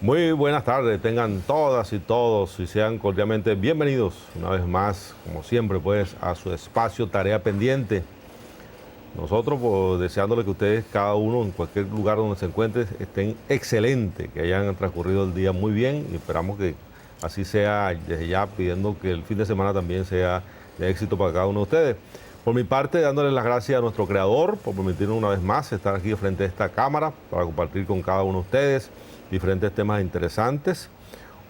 Muy buenas tardes, tengan todas y todos y sean cordialmente bienvenidos una vez más, como siempre, pues, a su espacio Tarea Pendiente. Nosotros, pues, deseándole que ustedes, cada uno, en cualquier lugar donde se encuentren, estén excelentes, que hayan transcurrido el día muy bien y esperamos que así sea desde ya, pidiendo que el fin de semana también sea de éxito para cada uno de ustedes. Por mi parte, dándoles las gracias a nuestro creador por permitirnos una vez más estar aquí frente a esta cámara para compartir con cada uno de ustedes diferentes temas interesantes.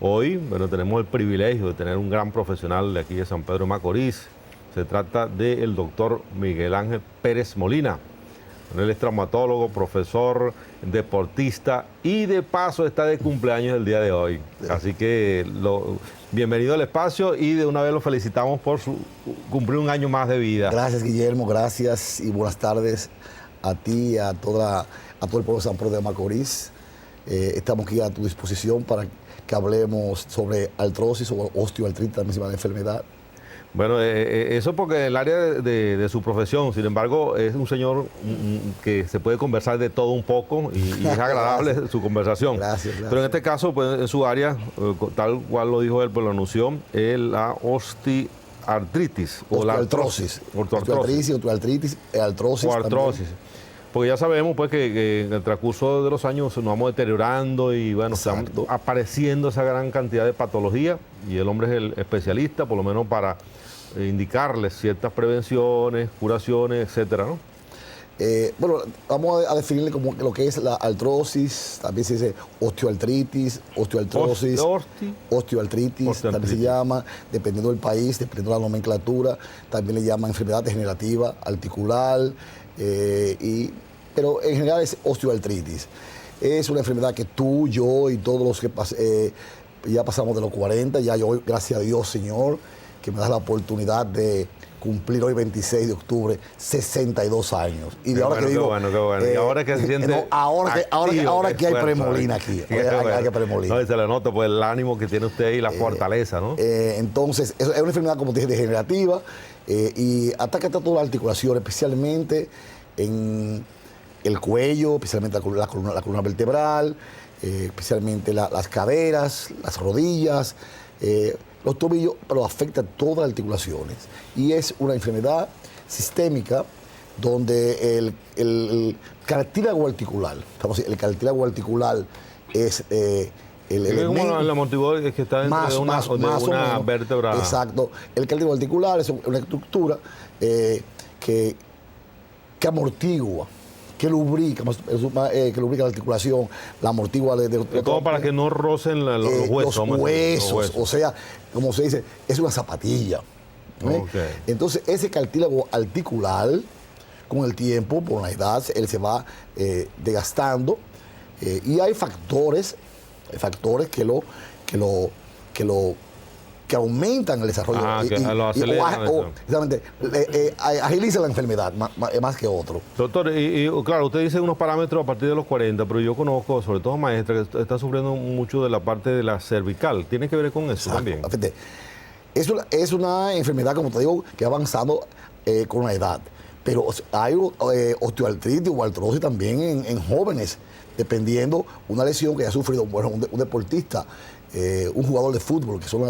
Hoy, bueno, tenemos el privilegio de tener un gran profesional de aquí de San Pedro de Macorís. Se trata del doctor Miguel Ángel Pérez Molina. Él es traumatólogo, profesor, deportista y de paso está de cumpleaños el día de hoy. Así que bienvenido al espacio y de una vez lo felicitamos por cumplir un año más de vida. Gracias, Guillermo, gracias y buenas tardes a ti y a todo el pueblo de San Pedro de Macorís. Estamos aquí a tu disposición para que hablemos sobre artrosis o osteoartritis, la misma enfermedad. Bueno, eso porque el área de su profesión, sin embargo, es un señor que se puede conversar de todo un poco y es agradable su conversación. Gracias. Pero en este caso, pues, en su área, tal cual lo dijo él, pues lo anunció, es la osteoartritis o la artrosis. Osteoartritis, artrosis. O artrosis. También. Porque ya sabemos pues que en el transcurso de los años nos vamos deteriorando y bueno, están apareciendo esa gran cantidad de patologías y el hombre es el especialista, por lo menos para indicarles ciertas prevenciones, curaciones, etcétera, ¿no? Bueno, vamos a definirle como lo que es la artrosis, también se dice osteoartritis, osteoartrosis, osteoartritis, también se llama, dependiendo del país, dependiendo de la nomenclatura, también le llaman enfermedad degenerativa, articular, pero en general es osteoartritis. Es una enfermedad que tú, yo y todos los que ya pasamos de los 40, ya yo, gracias a Dios, Señor, que me da la oportunidad de cumplir hoy 26 de octubre 62 años. Y de ahora que digo, qué bueno. Y ahora que se siente ahora que hay premolina aquí. Hay premolina. No, y se le nota pues el ánimo que tiene usted y la fortaleza, ¿no? Entonces, es una enfermedad, como te dije, degenerativa y ataca a toda la articulación, especialmente en el cuello, especialmente la columna vertebral, especialmente las caderas, las rodillas, los tobillos, pero afecta todas las articulaciones. Y es una enfermedad sistémica donde el cartílago articular, el cartílago articular es el elemento. El amortiguador es que está dentro de una vértebra. Exacto. El cartílago articular es una estructura que amortigua, que lubrica la articulación, la amortigua todo para que no rocen los huesos. Los huesos. O sea, como se dice, es una zapatilla. Okay. Entonces, ese cartílago articular, con el tiempo, por la edad, él se va desgastando y hay factores que aumentan el desarrollo agilizan la enfermedad más que otro. Doctor, y claro, usted dice unos parámetros a partir de los 40, pero yo conozco, sobre todo maestras, que están sufriendo mucho de la parte de la cervical. ¿Tiene que ver con eso también? Es una enfermedad, como te digo, que ha avanzado con la edad. Pero hay osteoartritis o artrosis también en jóvenes, dependiendo una lesión que haya sufrido un deportista, un jugador de fútbol, que son los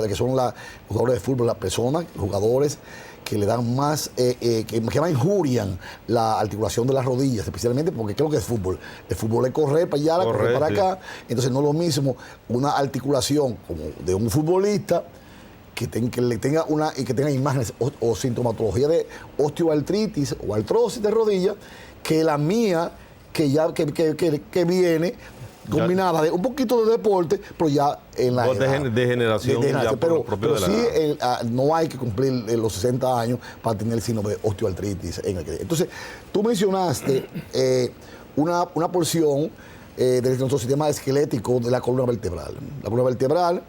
jugadores de fútbol, las personas, jugadores que le dan más, que más injurian la articulación de las rodillas, especialmente porque creo que es fútbol. El fútbol es correr para allá, correr para acá. Entonces no es lo mismo una articulación como de un futbolista que tenga imágenes o sintomatología de osteoartritis o artrosis de rodilla que la mía, que viene combinada de un poquito de deporte, pero ya en la edad. Degeneración. Pero sí, no hay que cumplir los 60 años para tener el signo de osteoartritis. Entonces, tú mencionaste una porción de nuestro sistema esquelético de la columna vertebral. La columna vertebral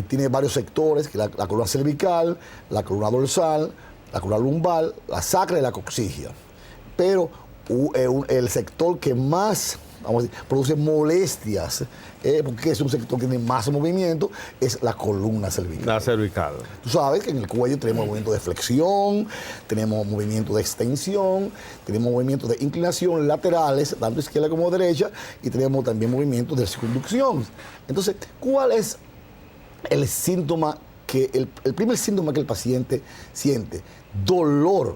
tiene varios sectores, que la columna cervical, la columna dorsal, la columna lumbar, la sacra y la coxigia. Pero el sector que más vamos a decir, produce molestias, porque es un sector que tiene más movimiento, es la columna cervical. La cervical. Tú sabes que en el cuello tenemos movimiento de flexión, tenemos movimiento de extensión, tenemos movimiento de inclinación laterales, tanto izquierda como derecha, y tenemos también movimiento de circunducción. Entonces, ¿cuál es el síntoma el primer síntoma que el paciente siente? Dolor.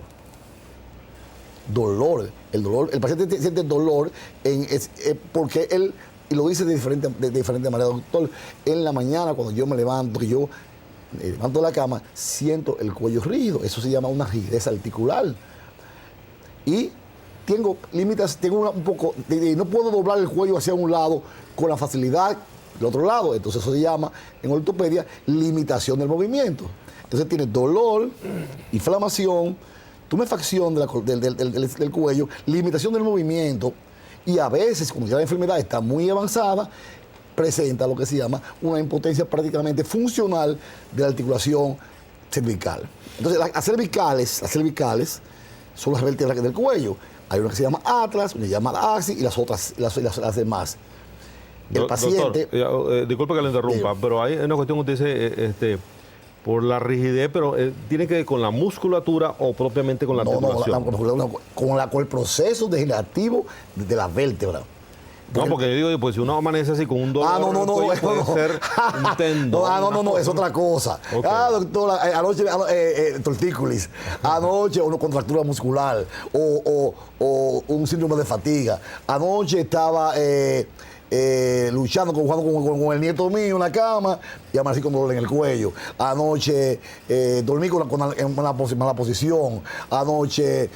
El paciente siente dolor porque él, y lo dice de diferente manera, doctor, en la mañana cuando yo me levanto, que yo me levanto de la cama, siento el cuello rígido. Eso se llama una rigidez articular. Y tengo límites, un poco, no puedo doblar el cuello hacia un lado con la facilidad del otro lado. Entonces eso se llama, en ortopedia, limitación del movimiento. Entonces tiene dolor, inflamación, tumefacción del cuello, limitación del movimiento, y a veces, cuando ya la enfermedad está muy avanzada, presenta lo que se llama una impotencia prácticamente funcional de la articulación cervical. Entonces, las cervicales son las vértebras del cuello. Hay una que se llama atlas, una que se llama axis, y las otras, las demás. El paciente... Doctor, disculpe que le interrumpa, pero hay una cuestión que usted dice, por la rigidez, pero ¿tiene que ver con la musculatura o propiamente con la articulación? Con el proceso degenerativo de la vértebra. Porque yo digo, pues si uno amanece así con un dolor, puede ser un tendón. No, es otra cosa. Okay. Doctora, anoche, tortícolis, anoche una contractura muscular o un síndrome de fatiga. Anoche estaba luchando, jugando con el nieto mío en la cama y amanecí con dolor en el cuello. Anoche dormí en una mala posición. Anoche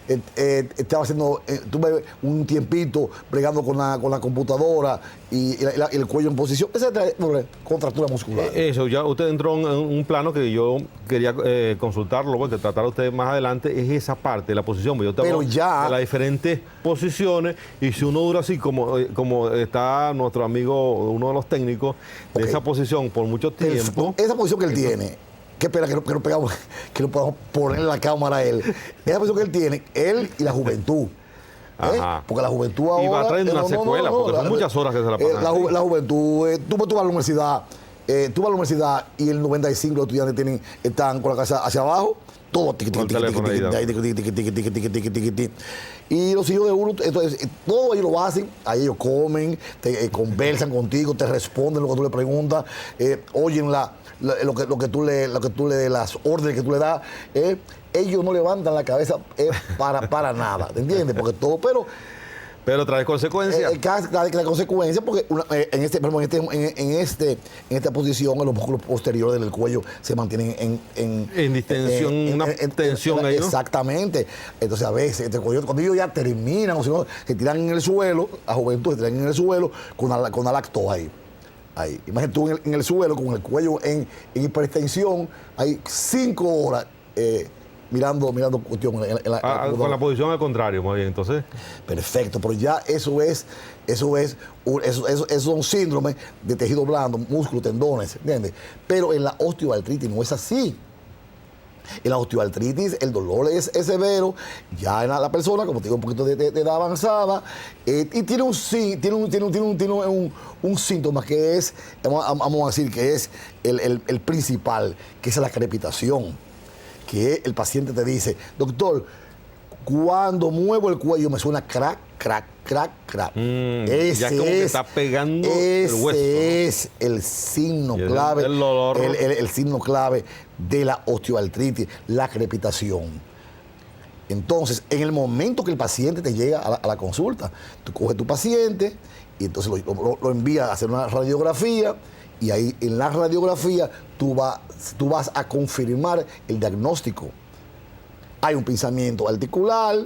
estaba haciendo, tuve un tiempito bregando con la computadora y el cuello en posición. Esa es contractura muscular. Eso, ya usted entró en un plano que yo quería consultarlo, porque tratar a usted más adelante, es esa parte de la posición. Yo te hablo de las diferentes posiciones, y si uno dura así, como está nuestro amigo, uno de los técnicos, de esa posición por mucho tiempo. Esa posición que él tiene. Qué pena que no podamos poner la cámara a él. Esa posición que él tiene, él y la juventud. Porque la juventud ahora... Y va trayendo una secuela, porque son muchas horas que se la pasan. La juventud, tú vas a la universidad, y el 95% de los estudiantes están con la cabeza hacia abajo, todo y los hijos de uno, entonces, todo ellos lo hacen, ahí ellos comen, conversan contigo, te responden lo que tú le preguntas, oyen lo que tú le las órdenes que tú le das. Ellos no levantan la cabeza para nada, ¿entiendes? Porque todo, pero trae consecuencias. Trae consecuencias porque en esta posición, los músculos posteriores del cuello se mantienen en distensión, una tensión ahí, ¿no? Exactamente. Entonces, a veces, cuando ellos ya terminan, o si no, se tiran en el suelo, la juventud se tiran en el suelo con la lactoa ahí. Imagínate tú en el suelo, con el cuello en hiperextensión, hay 5 horas mirando cuestión con la posición al contrario, más bien, entonces. Perfecto, pero ya eso es un síndrome de tejido blando, músculos, tendones, ¿entiendes? Pero en la osteoartritis no es así. En la osteoartritis el dolor es severo, ya en la persona, como te digo, un poquito de edad avanzada, y tiene un síntoma que es, vamos a decir, que es el principal, que es la crepitación. Que el paciente te dice, doctor, cuando muevo el cuello me suena crack, crack, crack, crack. Ya como que está pegando el hueso. Ese es el signo clave, el signo clave de la osteoartritis, la crepitación. Entonces, en el momento que el paciente te llega a la consulta, tú coges tu paciente y entonces lo envías a hacer una radiografía, y ahí en la radiografía tú vas a confirmar el diagnóstico. Hay un pinzamiento articular,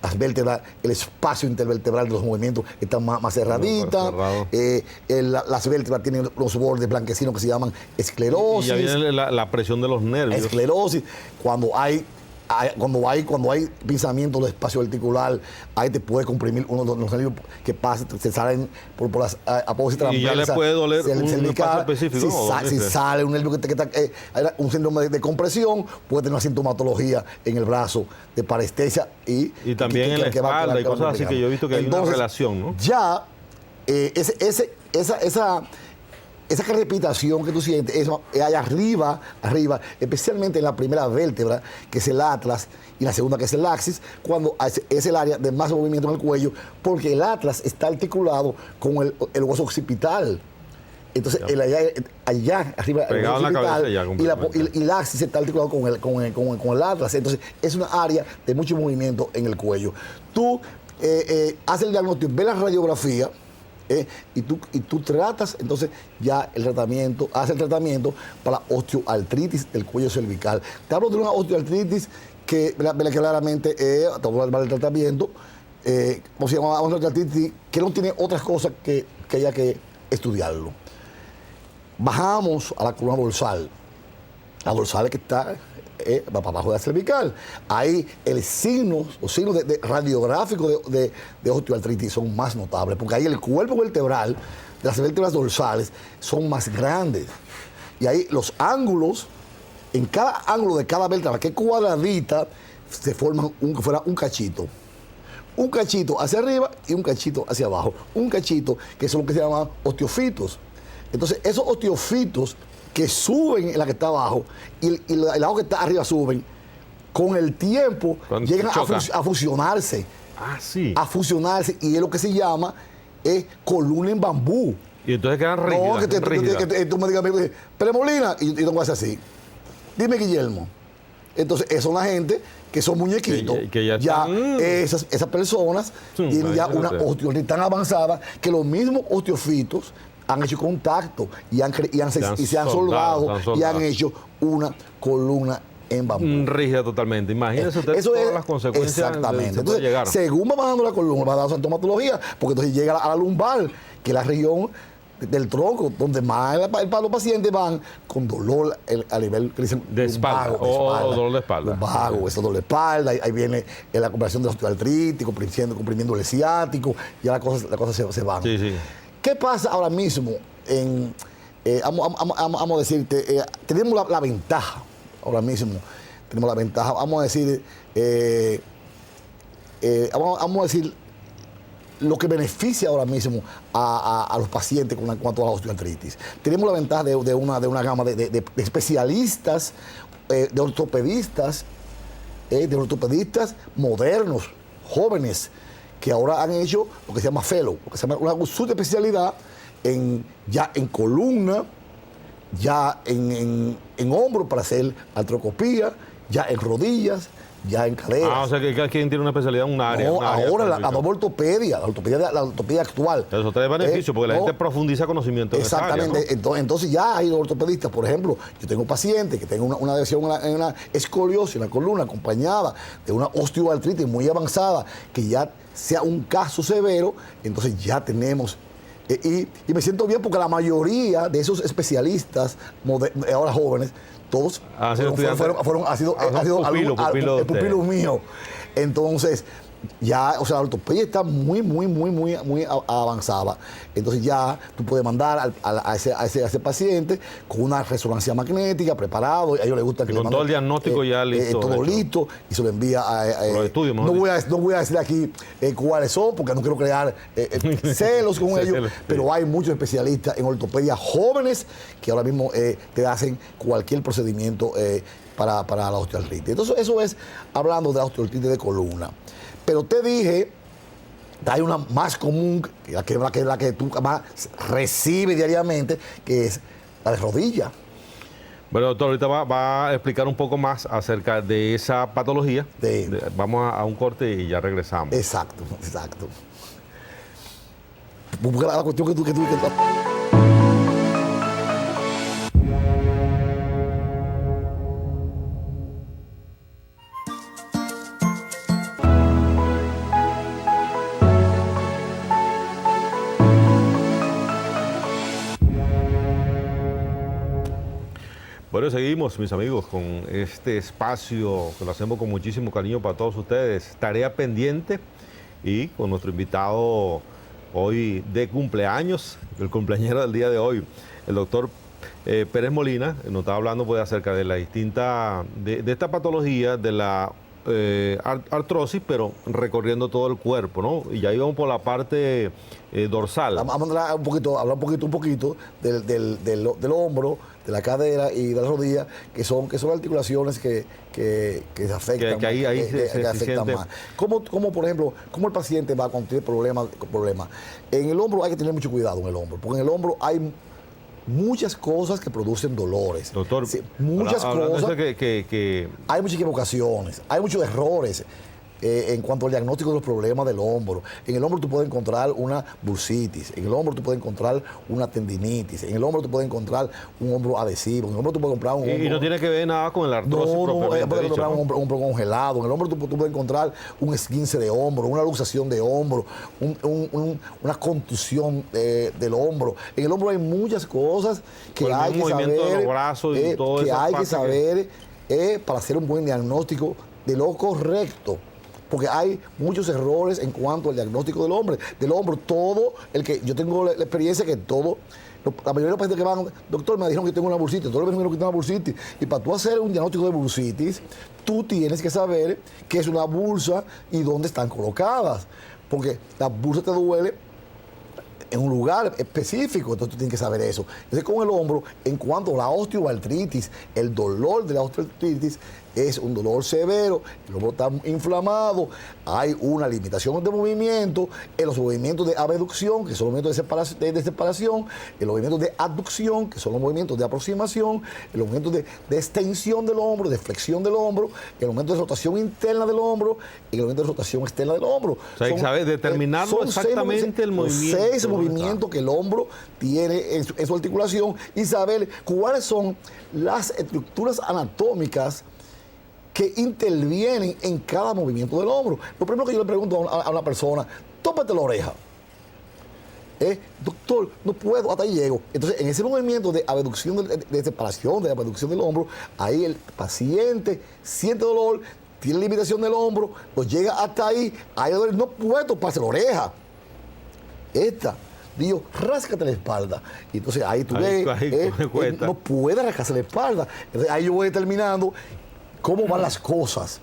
las vértebras, el espacio intervertebral de los movimientos está más cerradita, las vértebras tienen los bordes blanquecinos que se llaman esclerosis. Y ya viene la presión de los nervios. Esclerosis, cuando hay cuando hay pinzamiento del espacio articular, ahí te puede comprimir uno de los nervios que pasa, se salen por las apófisis transversas. Y ya le puede doler un espacio específico. Si sale un nervio que está, un síndrome de compresión, puede tener una sintomatología en el brazo de parestesia y también en la espalda y cosas así que yo he visto que hay una relación, ¿no? Ya, esa crepitación que tú sientes, eso, allá arriba, especialmente en la primera vértebra, que es el atlas, y la segunda, que es el axis, cuando es el área de más movimiento en el cuello, porque el atlas está articulado con el hueso occipital. Entonces, allá arriba, pegado en la cabeza ya, y el axis está articulado con el atlas. Entonces, es una área de mucho movimiento en el cuello. Tú haces el diagnóstico, ves la radiografía, y tú tratas, entonces ya hace el tratamiento para la osteoartritis del cuello cervical. Te hablo de una osteoartritis que claramente, te voy a hablar del tratamiento, como se llama, una osteoartritis que no tiene otras cosas que haya que estudiarlo. Bajamos a la columna dorsal. La dorsal es que está va para abajo de la cervical. Ahí los signos radiográficos de osteoartritis son más notables, porque ahí el cuerpo vertebral de las vértebras dorsales son más grandes. Y ahí los ángulos, en cada ángulo de cada vértebra, que es cuadradita, se forman un cachito. Un cachito hacia arriba y un cachito hacia abajo. Un cachito, que son lo que se llama osteofitos. Entonces, esos osteofitos que suben en la que está abajo y la que está arriba suben, con el tiempo llegan a fusionarse. Ah, sí. A fusionarse, y es lo que se llama columna en bambú. Y entonces quedan rígidas. No, que tú me digas, Premolina, y tú me haces así. Dime, Guillermo. Entonces, son la gente que son muñequitos. Que ya esas personas tienen ya una osteoartritis tan avanzada que los mismos osteofitos han hecho contacto y se han soldado y han hecho una columna en bambú. Rígida totalmente. Imagínense ustedes todas las consecuencias. Exactamente. Entonces, según va bajando la columna, va a dar sintomatología, porque entonces llega a la lumbar, que es la región del tronco, donde más los pacientes van con dolor a nivel que dicen, de espalda, dolor de espalda. Lumbago, eso dolor de espalda, ahí viene la conversión de osteoartritis, comprimiendo el ciático, ya la cosa se va. Sí, sí. ¿Qué pasa ahora mismo? Vamos a decirte, tenemos la ventaja, ahora mismo, tenemos la ventaja, vamos a decir, lo que beneficia ahora mismo a los pacientes con cuanto a la osteoartritis. Tenemos la ventaja de una gama de especialistas, de ortopedistas modernos, jóvenes, que ahora han hecho lo que se llama fellow, lo que se llama una subespecialidad ya en columna, ya en hombro para hacer artroscopía, ya en rodillas, ya en cadera. O sea que cada quien tiene una especialidad en un área. No, ahora la nueva ortopedia, la ortopedia actual. Eso trae beneficio, porque la gente profundiza conocimiento en esa área, ¿no? Exactamente. Entonces ya hay ortopedistas, por ejemplo, yo tengo pacientes que tengo una lesión en una escoliosis en la columna acompañada de una osteoartritis muy avanzada, que ya sea un caso severo, entonces ya tenemos. Y me siento bien porque la mayoría de esos especialistas, ahora jóvenes, todos han sido pupilos míos. Entonces, ya, o sea, la ortopedia está muy avanzada. Entonces ya tú puedes mandar a ese paciente con una resonancia magnética preparado. A ellos les gusta que con todo el diagnóstico ya listo. Todo listo, y se lo envía a los estudios. No voy a decir aquí cuáles son, porque no quiero crear celos con ellos, pero hay muchos especialistas en ortopedia jóvenes que ahora mismo te hacen cualquier procedimiento para la osteoartritis. Entonces, eso es hablando de la osteoartritis de columna. Pero te dije, hay una más común, la que tú más recibes diariamente, que es la de rodilla. Bueno, doctor, ahorita va a explicar un poco más acerca de esa patología. Vamos a un corte y ya regresamos. Exacto. La cuestión que tú Bueno, seguimos, mis amigos, con este espacio que lo hacemos con muchísimo cariño para todos ustedes. Tarea pendiente y con nuestro invitado hoy de cumpleaños, el cumpleañero del día de hoy, el doctor Pérez Molina, nos está hablando pues acerca de la distinta, de esta patología, de la artrosis, pero recorriendo todo el cuerpo, ¿no? Y ya íbamos por la parte dorsal. Vamos a hablar un poquito del hombro, de la cadera y de la rodilla, que son articulaciones que se afectan, que ahí se afectan más. ¿Cómo, por ejemplo, cómo el paciente va a tener problemas? En el hombro hay que tener mucho cuidado en el hombro, porque en el hombro hay muchas cosas que producen dolores. Doctor, sí, muchas cosas. Que hay muchas equivocaciones, hay muchos errores en cuanto al diagnóstico de los problemas del hombro. En el hombro tú puedes encontrar una bursitis, en el hombro tú puedes encontrar una tendinitis, en el hombro tú puedes encontrar un hombro adhesivo, en el hombro tú puedes comprar un hombro... Y no tiene que ver nada con el artrosis propiamente puedes dicho, comprar un hombro congelado, en el hombro tú puedes encontrar un esguince de hombro, una luxación de hombro, una contusión del hombro. En el hombro hay muchas cosas que hay que saber, de los brazos y todo que hay que saber para hacer un buen diagnóstico de lo correcto. Porque hay muchos errores en cuanto al diagnóstico del hombro. Todo el que yo tengo la experiencia que todo, la mayoría de los pacientes que van, doctor, me dijeron que tengo una bursitis, todos me dijeron que tengo una bursitis. Y para tú hacer un diagnóstico de bursitis, tú tienes que saber qué es una bursa y dónde están colocadas. Porque la bursa te duele en un lugar específico, entonces tú tienes que saber eso. Entonces con el hombro, en cuanto a la osteoartritis, el dolor de la osteoartritis es un dolor severo, el hombro está inflamado, hay una limitación de movimiento, en los movimientos de abducción, que son los movimientos de separación, en los movimientos de abducción, que son los movimientos de aproximación, en los movimientos de extensión del hombro, de flexión del hombro, en los momentos de rotación interna del hombro, en los momentos de rotación externa del hombro. O sea, hay que saber determinarlo exactamente el movimiento. 6 movimientos que el hombro tiene en su articulación y saber cuáles son las estructuras anatómicas que intervienen en cada movimiento del hombro. Lo primero que yo le pregunto a una persona, tópate la oreja. Doctor, no puedo, hasta ahí llego. Entonces, en ese movimiento de abducción, de separación, de abducción del hombro, ahí el paciente siente dolor, tiene limitación del hombro, pues llega hasta ahí no puede toparse la oreja. Digo, ráscate la espalda. Y entonces ahí tú ves, no puede rascarse la espalda. Entonces ahí yo voy determinando cómo van las cosas.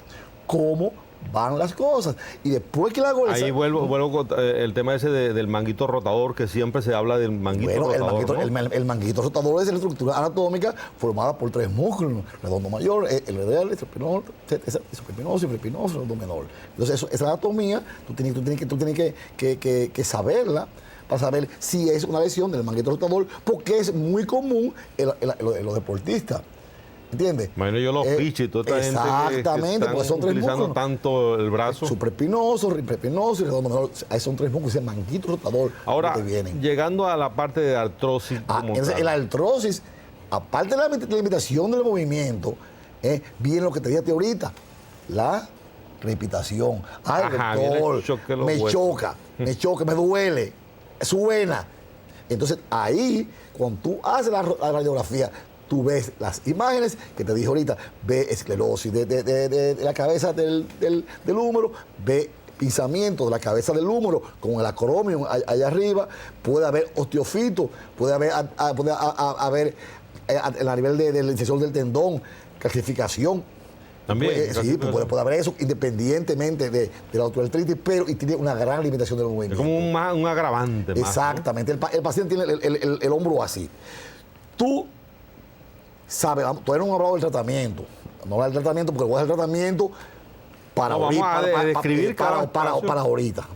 Y después que la hago ahí vuelvo con el tema ese del manguito rotador, que siempre se habla del manguito rotador. El manguito rotador es la estructura anatómica formada por 3 músculos: redondo mayor, el radial, el isopepinoso y prepinoso, redondo menor. Entonces esa anatomía tú tienes que saberla para saber si es una lesión del manguito rotador, porque es muy común en los deportistas. ¿Entiendes? Bueno, yo los pitches, toda esta exactamente, gente porque son 3 utilizando músculos. Tanto el brazo. Suprepinoso, prepinoso y redondo menor. Ahí son 3 músculos, ese manguito rotador. Ahora, llegando a la parte de artrosis. En la artrosis, aparte de la limitación del movimiento, viene lo que te dije ahorita, la repitación. Ay, doctor, me choca, me duele, suena. Entonces, ahí, cuando tú haces la radiografía, tú ves las imágenes que te dije ahorita, ve esclerosis de la cabeza del húmero, ve pinzamiento de la cabeza del húmero con el acromion allá arriba, puede haber osteofito, puede haber a nivel del inserción del tendón, calcificación. También. Puede haber eso independientemente de la osteoartritis, pero y tiene una gran limitación del movimiento. Es como un agravante. Exactamente. ¿No? El paciente tiene el hombro así. Tú sabes, todavía no hemos hablado del tratamiento. Vamos a hablar del tratamiento porque voy a hacer el tratamiento para ahorita.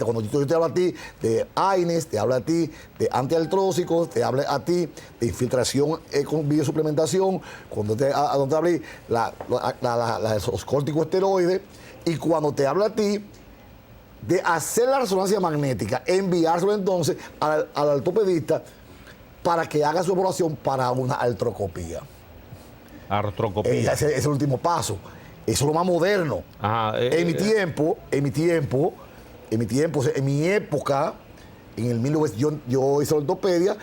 Cuando yo te hablo a ti de AINES, te hablo a ti de antiartrósicos, te hablo a ti de infiltración con biosuplementación, cuando te hablé los corticosteroides, y cuando te hablo a ti de hacer la resonancia magnética, enviárselo entonces al ortopedista para que haga su evaluación para una artroscopía. Artroscopía. Ese es el último paso. Eso es lo más moderno. Ajá, en mi época, en el 1900, yo hice la ortopedia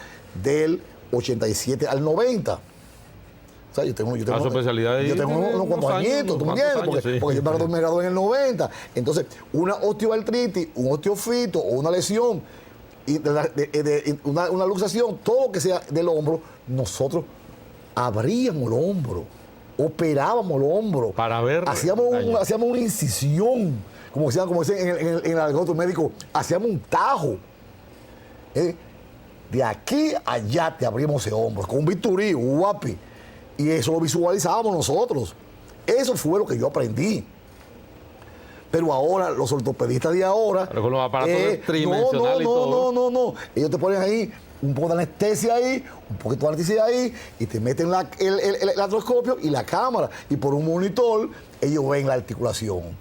del 87 al 90. O sea, yo tengo su especialidad yo tengo unos cuantos añitos, ¿tú me entiendes? Porque yo me gradué en el 90. Entonces, una osteoartritis, un osteofito o una lesión, y una luxación, todo lo que sea del hombro, nosotros abríamos el hombro, operábamos el hombro. Para ver. Hacíamos una incisión, como decían en el argot médico, hacíamos un tajo. De aquí a allá te abrimos ese hombro, con un bisturí, un guapi. Y eso lo visualizábamos nosotros. Eso fue lo que yo aprendí. Pero ahora, los ortopedistas de ahora... Pero con los aparatos tridimensionales y todo. No. Ellos te ponen ahí un poco de anestesia ahí, un poquito de anestesia ahí, y te meten el artroscopio y la cámara. Y por un monitor, ellos ven la articulación.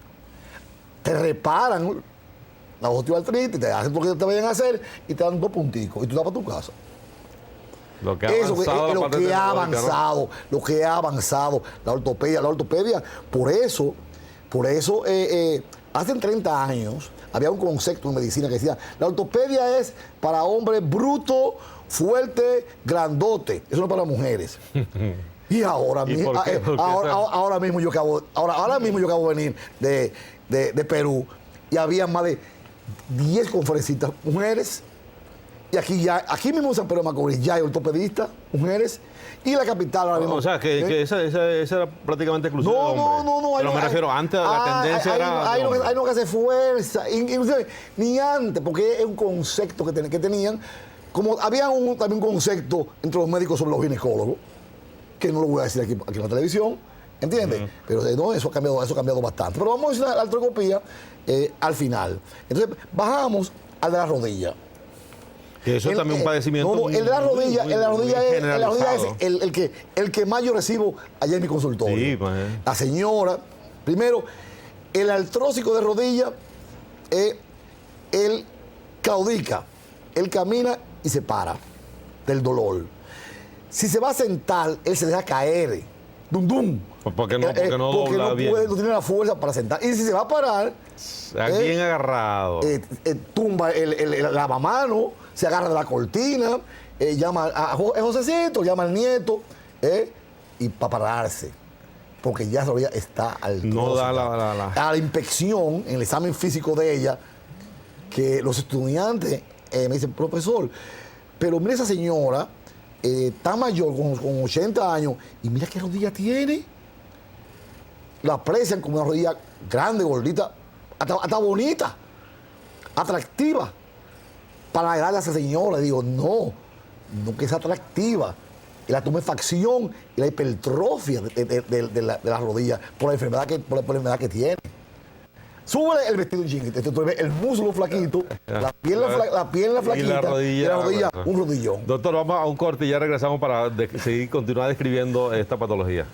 Te reparan la osteoartritis, te hacen lo que te vayan a hacer y te dan 2 punticos. Y tú vas para tu casa. Lo que ha avanzado la ortopedia. Por eso, hace 30 años había un concepto en medicina que decía, la ortopedia es para hombres brutos, fuertes, grandotes. Eso no es para mujeres. Y ahora mismo yo acabo de venir de Perú y había más de 10 conferencistas mujeres. Y aquí mismo en San Pedro de Macorís ya hay ortopedistas, mujeres, y la capital ahora mismo. O sea, que esa era prácticamente exclusiva de hombres. No. Pero me refiero, antes la tendencia era... Hay uno que hace fuerza, inclusive ni antes, porque es un concepto que tenían, como había también un concepto entre los médicos sobre los ginecólogos, que no lo voy a decir aquí en la televisión, ¿entiendes? Pero no, eso ha cambiado bastante. Pero vamos a decir la artroscopía al final. Entonces, bajamos al de la rodilla. Que eso es también un padecimiento. El de la rodilla, es el que más yo recibo allá en mi consultorio. Sí, pues. La señora, primero, el artrósico de rodilla, él claudica, él camina y se para del dolor. Si se va a sentar, él se deja caer. Dum, dum. Porque no dobla bien. No tiene la fuerza para sentar. Y si se va a parar, bien agarrado. Tumba el lavamano, se agarra de la cortina, llama a Josecito, llama al nieto, y para pararse. Porque ya todavía está al no da a la inspección, en el examen físico de ella, que los estudiantes me dicen, profesor, pero mira esa señora, tan mayor, con 80 años, y mira qué rodilla tiene. La aprecian como una rodilla grande, gordita, hasta bonita, atractiva. Para la edad de esa señora, digo, no que es atractiva. Y la tumefacción y la hipertrofia de la rodilla por la enfermedad que tiene. Súbele el vestido chiquito, el muslo flaquito, la pierna flaquita y la rodilla, un rodillón. Doctor, vamos a un corte y ya regresamos para continuar describiendo esta patología.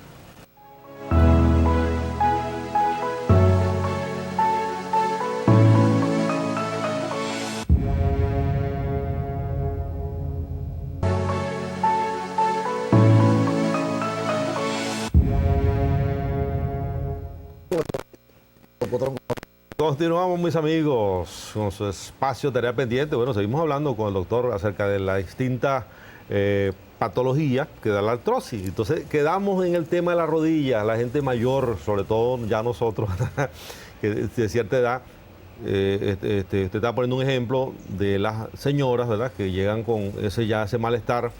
Continuamos, mis amigos, con su espacio Tarea Pendiente. Bueno, seguimos hablando con el doctor acerca de la distinta patología que da la artrosis. Entonces, quedamos en el tema de la rodilla. La gente mayor, sobre todo ya nosotros, que de cierta edad, te está poniendo un ejemplo de las señoras, ¿verdad?, que llegan con ese malestar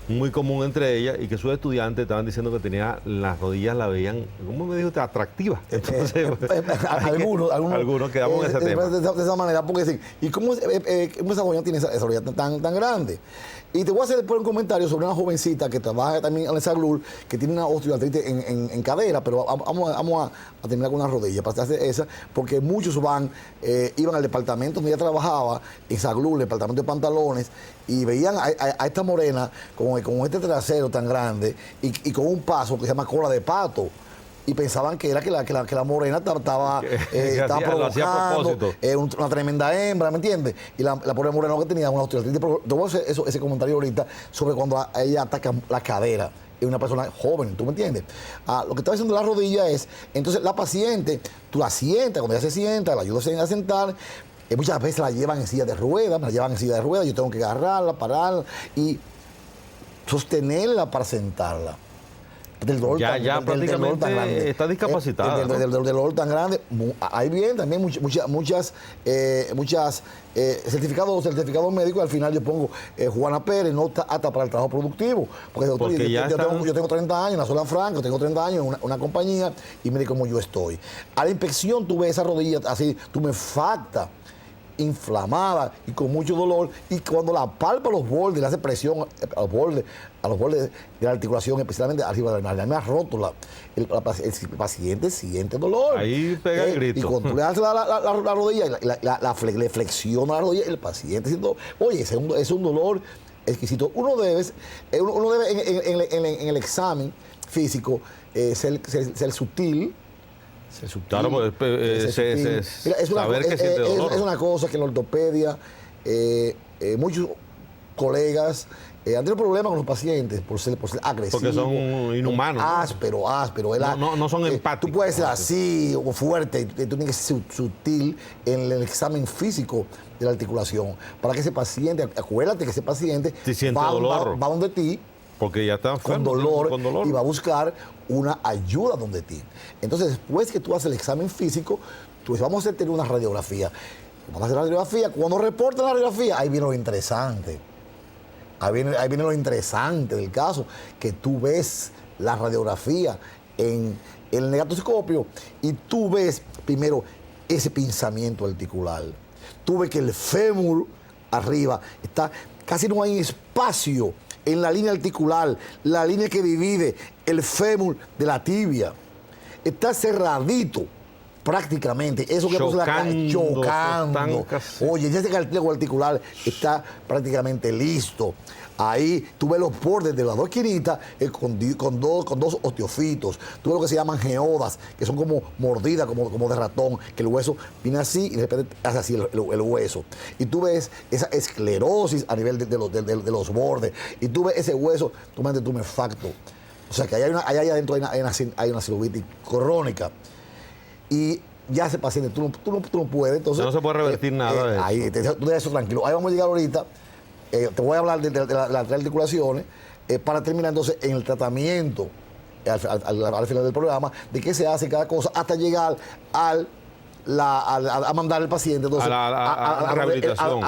muy común entre ellas y que sus estudiantes estaban diciendo que tenía las rodillas, la veían, ¿cómo me dijo usted? Atractivas. Entonces, algunos quedamos en ese tema. De esa manera, porque dicen, ¿y cómo esa doña tiene esa rodilla tan grande? Y te voy a hacer después un comentario sobre una jovencita que trabaja también en el Saglur, que tiene una osteoartritis en cadera, pero vamos a terminar con una rodilla para hacer esa, porque muchos iban al departamento donde ella trabajaba, en Saglur, el departamento de pantalones, y veían a esta morena con este trasero tan grande y con un paso que se llama cola de pato. Y pensaban que era que la morena estaba provocando, una tremenda hembra, ¿me entiendes? Y la pobre morena lo que tenía una osteoartritis. Pero te voy a hacer ese comentario ahorita sobre cuando ella ataca la cadera. Es una persona joven, ¿tú me entiendes? Lo que está diciendo la rodilla es, entonces la paciente, tú la sientas, cuando ella se sienta, la ayudas a sentar, muchas veces la llevan en silla de ruedas, yo tengo que agarrarla, pararla y sostenerla para sentarla. del dolor Ya, tan, ya del dolor tan prácticamente grande. está discapacitada, Del, ¿no? del dolor tan grande. Hay bien también muchas certificados médicos. Al final yo pongo Juana Pérez, no está apta para el trabajo productivo. Porque, doctor, Porque ya yo tengo 30 años en la zona franca, tengo 30 años en una compañía y mire cómo yo estoy. A la inspección tú ves esa rodilla así, tú me facta, inflamada y con mucho dolor, y cuando la palpa los bordes, le hace presión a los bordes de la articulación, especialmente arriba de la nalga, me ha roto el paciente siente dolor. Ahí pega el grito. Y cuando tú le haces la rodilla, le flexiona la rodilla, el paciente siente dolor. Oye, es un dolor exquisito. Uno debe en el examen físico ser sutil. Claro, pues, Mira, saber que siente dolor. Es una cosa que en la ortopedia muchos colegas han tenido problemas con los pacientes por ser agresivos. Porque son inhumanos. Áspero. No son empáticos. Tú puedes ser así o fuerte, tú tienes que ser sutil en el examen físico de la articulación para que ese paciente, acuérdate que ese paciente va donde ti, porque ya está enfermo, con dolor y va a buscar una ayuda donde ti. Entonces, después que tú haces el examen físico, tú dices, vamos a tener una radiografía. Vamos a hacer la radiografía. Cuando reportan la radiografía, ahí viene lo interesante. Ahí viene lo interesante del caso, que tú ves la radiografía en el negatoscopio y tú ves primero ese pinzamiento articular. Tú ves que el fémur arriba está, casi no hay espacio en la línea articular, la línea que divide el fémur de la tibia. Está cerradito prácticamente. Eso que chocando. Oye, ese cartílago articular está prácticamente listo. Ahí tú ves los bordes de las dos esquinitas con dos osteofitos. Tú ves lo que se llaman geodas, que son como mordidas, como de ratón, que el hueso viene así y de repente hace así el hueso. Y tú ves esa esclerosis a nivel de los bordes. Y tú ves ese hueso, tú me facto. O sea que allá adentro hay una celulitis crónica. Y ya ese paciente, tú no puedes. Entonces, no se puede revertir nada de eso. Ahí, tú dejas eso tranquilo. Ahí vamos a llegar ahorita. Te voy a hablar de las articulaciones para terminar entonces en el tratamiento al final del programa, de qué se hace cada cosa hasta llegar a mandar al paciente entonces, a la rehabilitación.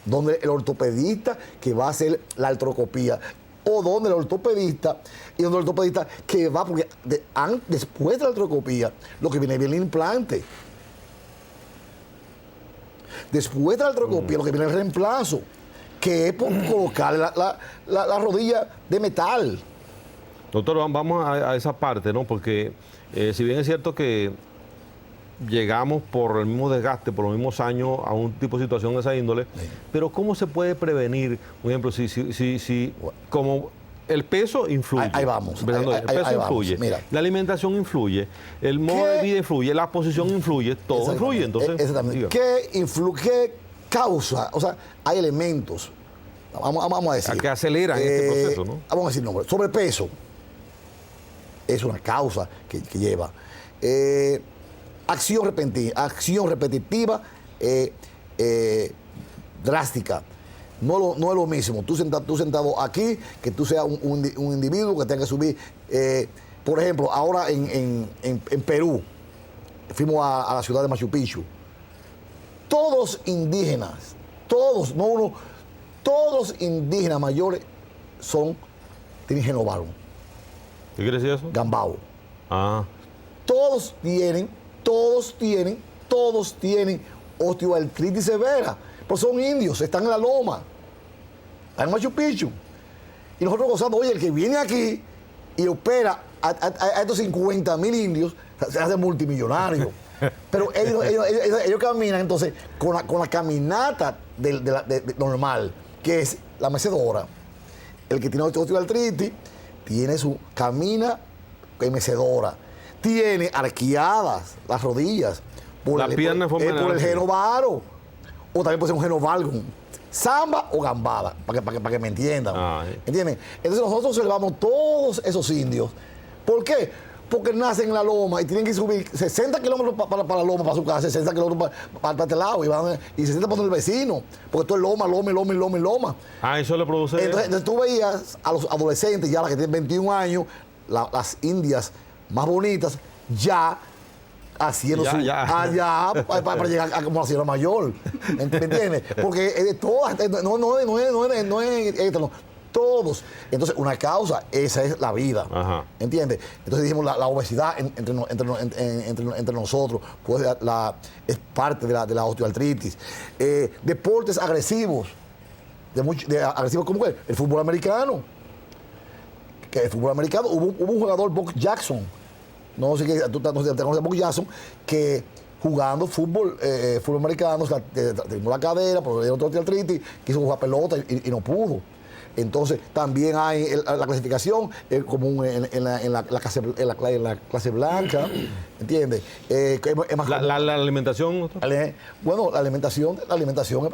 Donde el ortopedista que va a hacer la artroscopía, o donde el ortopedista que va, porque después de la artroscopía, lo que viene el implante. Después de la artroscopía, lo que viene es el reemplazo, que es por colocar la rodilla de metal. Doctor, vamos a esa parte, ¿no? Porque si bien es cierto que llegamos por el mismo desgaste, por los mismos años, a un tipo de situación de esa índole, sí. Pero ¿cómo se puede prevenir? Por ejemplo, si como el peso influye. Ahí vamos. El peso influye. Mira. La alimentación influye. El modo de vida influye. La posición influye. Todo influye. Entonces, exactamente. ¿Qué causa? O sea, hay elementos. Vamos a decir. Que aceleran este proceso, ¿no? Vamos a decir nombres. Sobrepeso es una causa que lleva. Acción repetitiva drástica. No es lo mismo. Tú sentado aquí, que tú seas un individuo que tenga que subir. Por ejemplo, ahora en Perú, fuimos a la ciudad de Machu Picchu. Todos indígenas, todos indígenas mayores tienen genovarón. ¿Qué quiere decir eso? Gambao. Ah. Todos tienen osteoartritis severa. Pues son indios, están en la loma, están en Machu Picchu. Y nosotros gozando, oye, el que viene aquí y opera a estos 50,000 indios, se hace multimillonario. Pero ellos caminan entonces con la caminata normal, que es la mecedora. El que tiene osteoartritis camina en mecedora. Tiene arqueadas las rodillas. Por el genovaro. O también puede ser un genovalgum. Samba o gambada, para que me entiendan. ¿Entienden? Entonces nosotros observamos todos esos indios. ¿Por qué? Porque nacen en la loma y tienen que subir 60 kilómetros para la loma, para su casa, 60 kilómetros para este lado, y 60 para el vecino. Porque esto es loma. Eso le produce. Entonces tú veías a los adolescentes, ya las que tienen 21 años, las indias más bonitas, ya haciendo allá para llegar a como la señora mayor. ¿Me entiendes? Porque de todas, no es esta, no. Todos. Entonces, una causa, esa es la vida. Ajá. ¿Entiendes? Entonces dijimos, la obesidad entre nosotros pues, es parte de la osteoartritis. Deportes agresivos. Agresivos como el fútbol americano. Que el fútbol americano, hubo un jugador, Bo Jackson, no sé si te conoces a Bo Jackson, que jugando fútbol americano, tenía la cadera, pero le dio osteoartritis, quiso jugar pelota y no pudo. Entonces, también hay la clasificación común en la clase blanca, ¿entiendes? La alimentación. Bueno, la alimentación.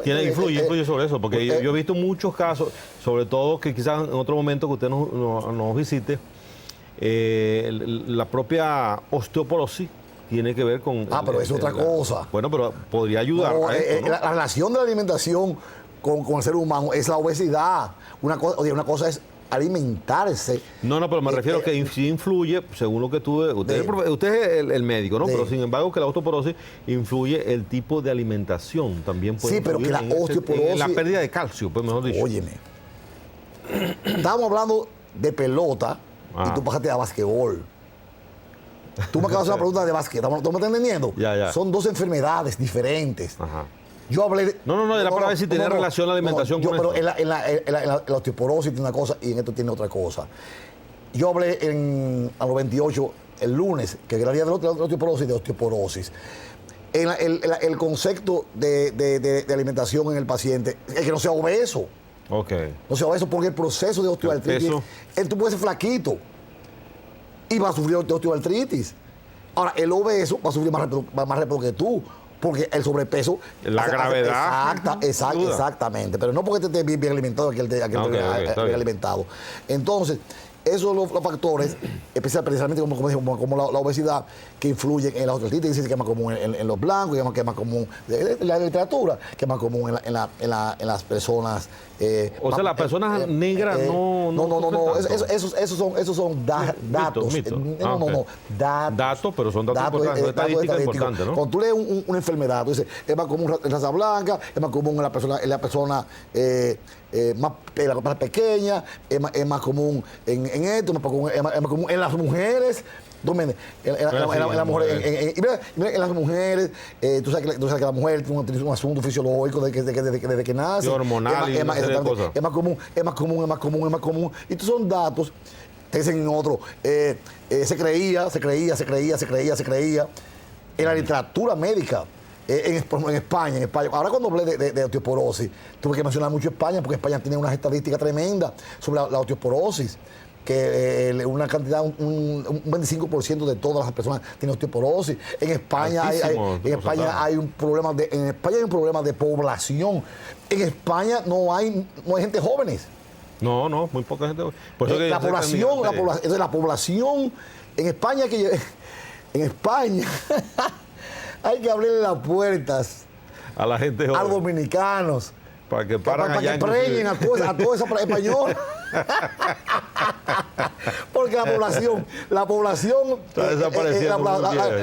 Influye sobre eso, porque yo he visto muchos casos, sobre todo que quizás en otro momento que usted nos visite, la propia osteoporosis tiene que ver con. Pero es otra cosa. Bueno, pero podría ayudar a esto, ¿no? La relación de la alimentación con el ser humano es la obesidad. Una cosa es alimentarse. No, pero me refiero que sí influye, según lo que usted es el médico, ¿no? Pero sin embargo que la osteoporosis influye el tipo de alimentación. También puede pero que la osteoporosis... en la pérdida de calcio, pues mejor dicho. Óyeme, estábamos hablando de pelota y tú pasaste a basquetbol. Tú me acabas de hacer una pregunta de básquet. ¿Tú me estás entendiendo? Ya. Son dos enfermedades diferentes. Ajá. Yo hablé de... Era para ver si tenía relación la alimentación con pero eso. en la osteoporosis tiene una cosa y en esto tiene otra cosa. Yo hablé a los 28, el lunes, que era el día de la osteoporosis. El concepto de alimentación en el paciente es que no sea obeso. Okay. No sea obeso porque el proceso de osteoartritis, tú puedes ser flaquito y va a sufrir de osteoartritis. Ahora, el obeso va a sufrir más rápido que tú, porque el sobrepeso... La gravedad. Exactamente, pero no porque te estés bien alimentado, que bien alimentado. Entonces, esos son los factores, precisamente como la obesidad, que influyen en la osteoartritis. Dice que es más común en los blancos, que es más común en la literatura, que es más común en las personas... las personas negras no. Esos son datos. Mitos. Datos, pero son datos importantes, estadísticas importantes, ¿no? Cuando tú lees una enfermedad, tú dices, es más común en raza blanca, es más común en la persona más pequeña, es más común en esto, es más común en las mujeres. En las mujeres, tú sabes que la mujer tiene un asunto fisiológico desde que nace. Y hormonal y una serie de cosas. Es más común. Y estos son datos, te dicen en otro, se creía. En la literatura médica, en España. Ahora cuando hablé de osteoporosis, tuve que mencionar mucho España, porque España tiene unas estadísticas tremendas sobre la osteoporosis, que una cantidad, un 25% de todas las personas tienen osteoporosis. En España hay un problema de población. En España no hay gente jóvenes. No, muy poca gente. Por eso la población en España hay que abrirle las puertas a la gente joven, a los dominicanos, para que preñen a toda esa española. Porque la población está desapareciendo.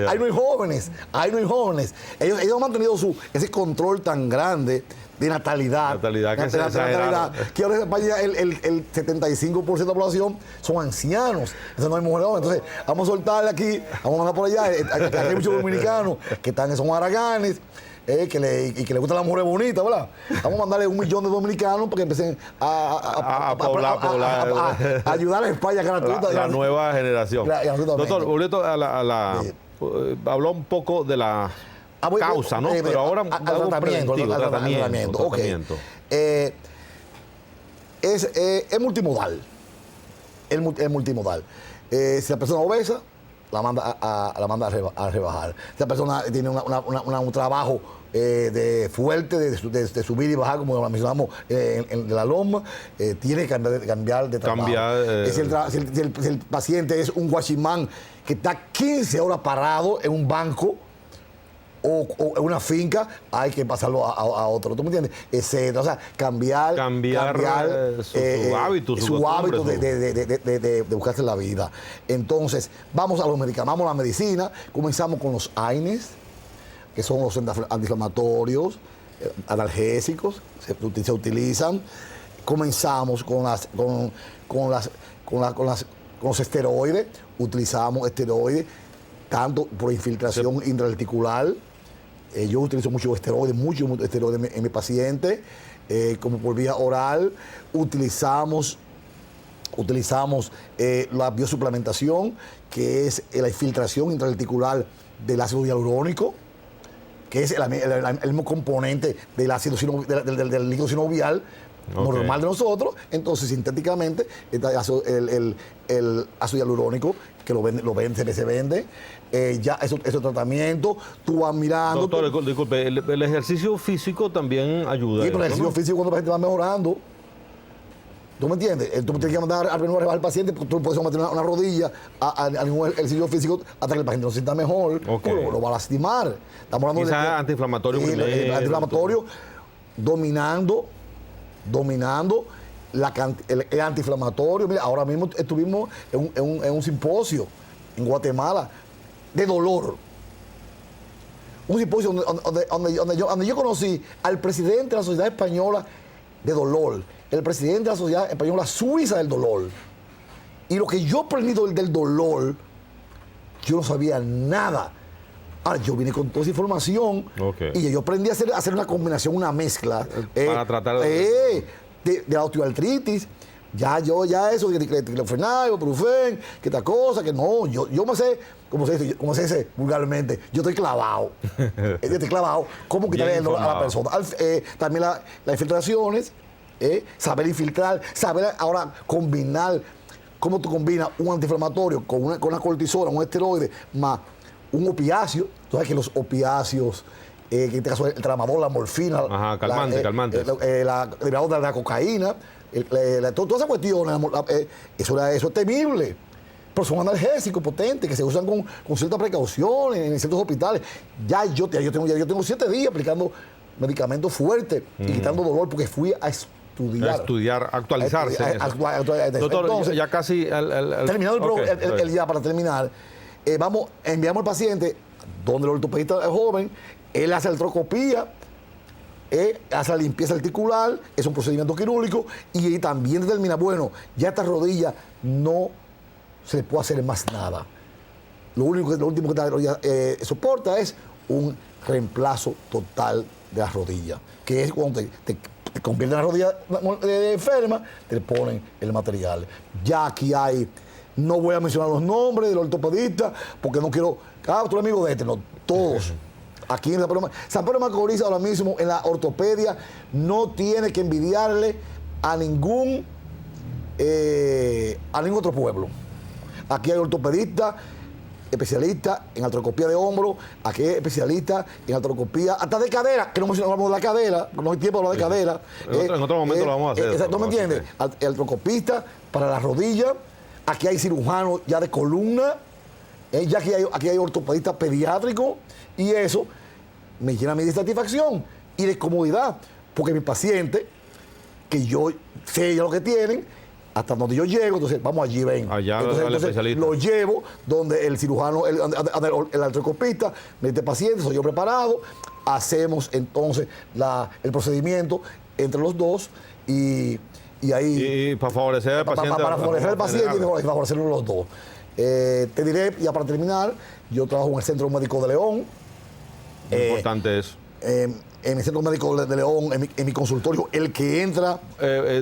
Ahí no hay jóvenes. Ellos han mantenido ese control tan grande de natalidad. Que ahora en España el 75% de la población son ancianos. Entonces no hay mujeres jóvenes. Entonces vamos a soltarle aquí, vamos a mandar por allá. Aquí hay muchos dominicanos que son haraganes. Que le gustan las mujeres bonitas, ¿verdad? Vamos a mandarle 1 millón de dominicanos para que empiecen a ayudar a España gratuita. La nueva generación. Doctor, volviendo habló un poco de la causa, ¿no? Pero ahora al tratamiento. Es multimodal. Es multimodal. Si la persona es obesa, la manda a rebajar. Si la persona tiene un trabajo fuerte de subir y bajar, como lo mencionamos en la loma, tiene que cambiar de trabajo. Si el paciente es un guachimán que está 15 horas parado en un banco, o una finca hay que pasarlo a otro, ¿tú me entiendes? Etcétera. O sea, cambiar su hábito, su hábito de buscarse la vida. Entonces, vamos a los medicamentos, vamos a la medicina, comenzamos con los AINES, que son los antiinflamatorios, analgésicos, se utilizan. Comenzamos con los esteroides, utilizamos esteroides, tanto por infiltración intraarticular. Yo utilizo mucho esteroides en mi paciente, como por vía oral. Utilizamos la biosuplementación, que es la infiltración intraarticular del ácido hialurónico, que es el mismo componente del ácido del líquido sinovial normal de nosotros. Entonces, sintéticamente, el ácido hialurónico, que se vende, ya ese tratamiento, tú vas mirando. Doctor, disculpe, el ejercicio físico también ayuda. Sí, pero el ejercicio físico cuando la gente va mejorando. ¿Tú me entiendes? Tú tienes que mandar al paciente, porque tú no puedes someter una rodilla a ningún ejercicio físico hasta que el paciente no se sienta mejor, lo va a lastimar. Estamos hablando de antiinflamatorio. El antiinflamatorio dominando el antiinflamatorio. Mira, ahora mismo estuvimos en un simposio en Guatemala de dolor. Un simposio donde yo conocí al presidente de la Sociedad Española de Dolor, el presidente de la Sociedad Española Suiza del Dolor. Y lo que yo aprendí del dolor, yo no sabía nada. Ahora, yo vine con toda esa información y yo aprendí a hacer una combinación, una mezcla. Para tratar de la osteoartritis. Ya eso, de diclofenac, ibuprofen, que esta cosa, que no, yo me sé, como se dice vulgarmente, yo estoy clavado. ¿Cómo quitarle el dolor a la persona? También las infiltraciones, saber infiltrar, saber ahora combinar, cómo tú combinas un antiinflamatorio con una cortisona, un esteroide, más un opiáceo. Tú sabes que los opiáceos, que en este caso el tramadol, la morfina, calmante. Derivado de la cocaína, todas esas cuestiones, eso es temible. Pero son analgésicos potentes que se usan con cierta precaución en ciertos hospitales. Yo tengo 7 días aplicando medicamentos fuertes y quitando dolor porque fui a estudiar, actualizarse. Doctor, entonces, ya casi... terminado el día, para terminar, enviamos al paciente donde el ortopedista es joven, él hace artroscopía, hace la limpieza articular, es un procedimiento quirúrgico, y también determina, bueno, ya esta rodilla no se le puede hacer más nada. Lo último que esta rodilla soporta es un reemplazo total de la rodilla, que es cuando te convierte en la rodilla enferma, te ponen el material. Ya aquí no voy a mencionar los nombres del ortopedista, porque no quiero, tú eres amigo de no, todos. Aquí en San Pedro de Macorís ahora mismo en la ortopedia no tiene que envidiarle a ningún otro pueblo. Aquí hay ortopedistas, especialistas en artroscopía de hombro, aquí hay especialistas en artroscopía hasta de cadera, que no mencionamos la cadera, no hay tiempo de hablar de cadera. En otro momento lo vamos a hacer. ¿No me entiendes? El artroscopista para la rodilla, aquí hay cirujanos ya de columna, ya aquí hay ortopedistas pediátricos, y eso me llena a mí de satisfacción y de comodidad, porque mi paciente, que yo sé ya lo que tienen, hasta donde yo llego, entonces vamos allí, ven. Allá entonces lo llevo donde el cirujano, el artroscopista, me dice paciente, soy yo preparado, hacemos entonces el procedimiento entre los dos y ahí... Y para favorecer al paciente. Para favorecer al paciente y para favorecerlos los dos. Te diré, ya para terminar, yo trabajo en el Centro Médico de León. Muy importante eso. En el Centro Médico de León, en mi consultorio, el que entra,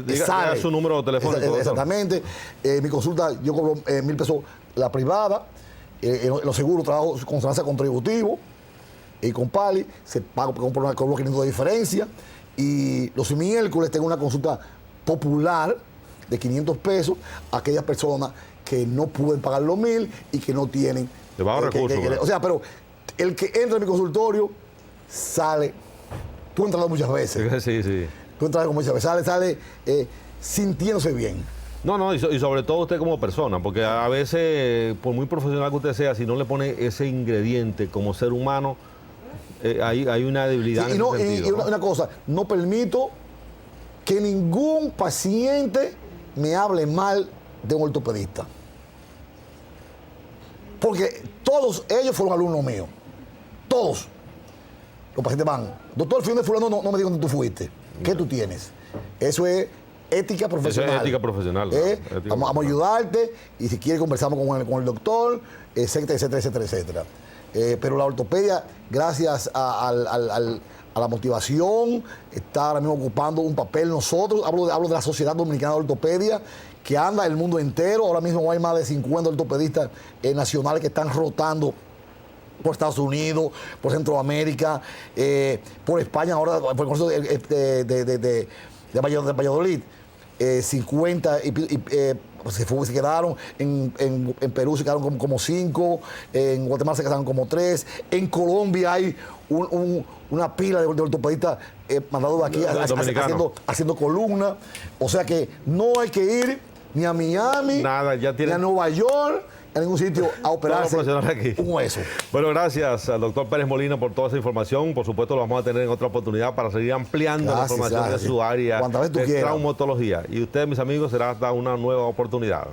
diga su número telefónico. Exactamente. Mi consulta, yo cobro 1,000 pesos la privada. Los seguros trabajo con constancia contributivo y con Pali. Se paga por una cobro 500 de diferencia. Y los miércoles tengo una consulta popular de 500 pesos a aquellas personas que no pueden pagar los 1,000 y que no tienen... De bajos recursos. O sea, pero el que entra en mi consultorio sale... Tú has entrado muchas veces. Sí. Tú has entrado muchas veces. Sale sintiéndose bien. No, y sobre todo usted como persona, porque a veces, por muy profesional que usted sea, si no le pone ese ingrediente como ser humano, hay una debilidad en ese sentido, y una cosa, no permito que ningún paciente me hable mal de un ortopedista. Porque todos ellos fueron alumnos míos. Todos. Los pacientes van, doctor, fui de fulano, no me digas dónde tú fuiste. ¿Qué tú tienes? Eso es ética profesional. Eso es ética profesional. Vamos a ayudarte y si quieres conversamos con el doctor, etcétera. Pero la ortopedia, gracias a la motivación, está ahora mismo ocupando un papel nosotros. Hablo de la Sociedad Dominicana de Ortopedia, que anda el mundo entero. Ahora mismo hay más de 50 ortopedistas nacionales que están rotando por Estados Unidos, por Centroamérica, por España, ahora por el Consejo de Valladolid. 50 se quedaron, en Perú se quedaron como 5, en Guatemala se quedaron como 3, en Colombia hay una pila de ortopedistas mandados de aquí haciendo columnas, o sea que no hay que ir ni a Miami, ni a Nueva York, a ningún sitio a operarse un hueso. Bueno, gracias al doctor Pérez Molina por toda esa información. Por supuesto, lo vamos a tener en otra oportunidad para seguir ampliando la información de su área de traumatología. Y ustedes, mis amigos, será hasta una nueva oportunidad.